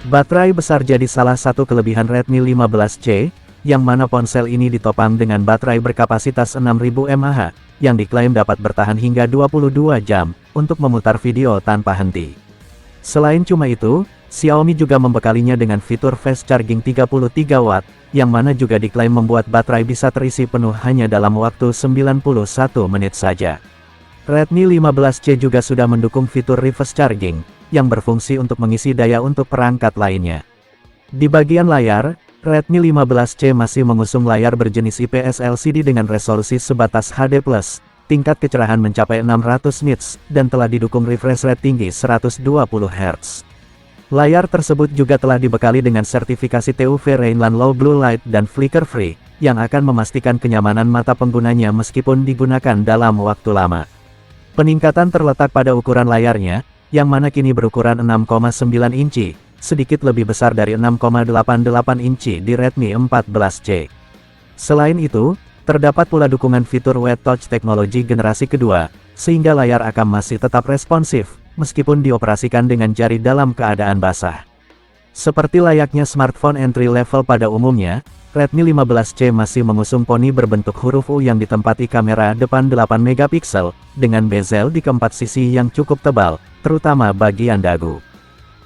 Baterai besar jadi salah satu kelebihan Redmi 15C, yang mana ponsel ini ditopang dengan baterai berkapasitas 6000 mAh, yang diklaim dapat bertahan hingga 22 jam, untuk memutar video tanpa henti. Selain cuma itu, Xiaomi juga membekalinya dengan fitur fast charging 33 watt, yang mana juga diklaim membuat baterai bisa terisi penuh hanya dalam waktu 91 menit saja. Redmi 15C juga sudah mendukung fitur reverse charging, yang berfungsi untuk mengisi daya untuk perangkat lainnya. Di bagian layar, Redmi 15C masih mengusung layar berjenis IPS LCD dengan resolusi sebatas HD+, tingkat kecerahan mencapai 600 nits, dan telah didukung refresh rate tinggi 120 Hz. Layar tersebut juga telah dibekali dengan sertifikasi TUV Rainland Low Blue Light dan Flicker Free, yang akan memastikan kenyamanan mata penggunanya meskipun digunakan dalam waktu lama. Peningkatan terletak pada ukuran layarnya, yang mana kini berukuran 6,9 inci, sedikit lebih besar dari 6,88 inci di Redmi 14C. Selain itu, terdapat pula dukungan fitur Wet Touch teknologi generasi kedua, sehingga layar akan masih tetap responsif, meskipun dioperasikan dengan jari dalam keadaan basah. Seperti layaknya smartphone entry level pada umumnya, Redmi 15C masih mengusung poni berbentuk huruf U yang ditempati kamera depan 8 megapiksel, dengan bezel di keempat sisi yang cukup tebal, terutama bagian dagu.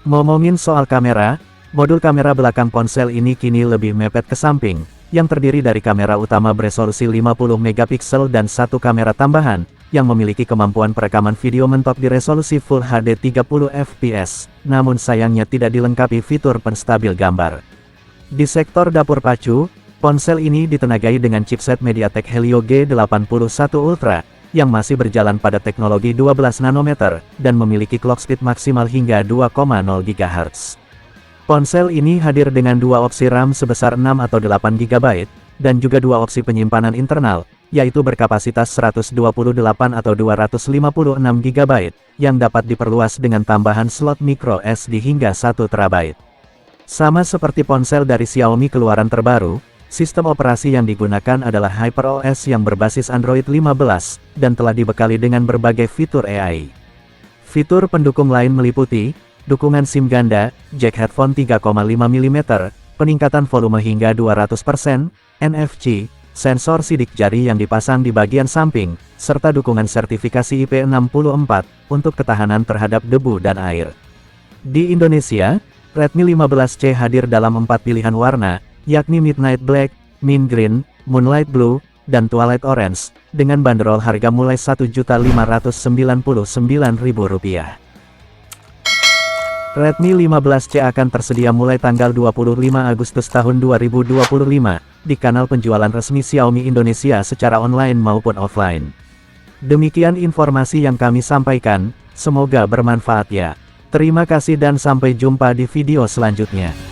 Ngomongin soal kamera, modul kamera belakang ponsel ini kini lebih mepet ke samping, yang terdiri dari kamera utama beresolusi 50 megapiksel dan satu kamera tambahan, yang memiliki kemampuan perekaman video mentok di resolusi Full HD 30 fps, namun sayangnya tidak dilengkapi fitur penstabil gambar. Di sektor dapur pacu, ponsel ini ditenagai dengan chipset MediaTek Helio G81 Ultra, yang masih berjalan pada teknologi 12 nanometer, dan memiliki clock speed maksimal hingga 2,0 GHz. Ponsel ini hadir dengan dua opsi RAM sebesar 6 atau 8 GB, dan juga dua opsi penyimpanan internal, yaitu berkapasitas 128 atau 256 GB, yang dapat diperluas dengan tambahan slot micro SD hingga 1 TB. Sama seperti ponsel dari Xiaomi keluaran terbaru, sistem operasi yang digunakan adalah HyperOS yang berbasis Android 15, dan telah dibekali dengan berbagai fitur AI. Fitur pendukung lain meliputi dukungan SIM ganda, jack headphone 3,5 mm, peningkatan volume hingga 200%, NFC, sensor sidik jari yang dipasang di bagian samping, serta dukungan sertifikasi IP64 untuk ketahanan terhadap debu dan air. Di Indonesia, Redmi 15C hadir dalam 4 pilihan warna, yakni Midnight Black, Mint Green, Moonlight Blue, dan Twilight Orange, dengan banderol harga mulai Rp1.599.000. Redmi 15C akan tersedia mulai tanggal 25 Agustus tahun 2025, di kanal penjualan resmi Xiaomi Indonesia secara online maupun offline. Demikian informasi yang kami sampaikan, semoga bermanfaat ya. Terima kasih dan sampai jumpa di video selanjutnya.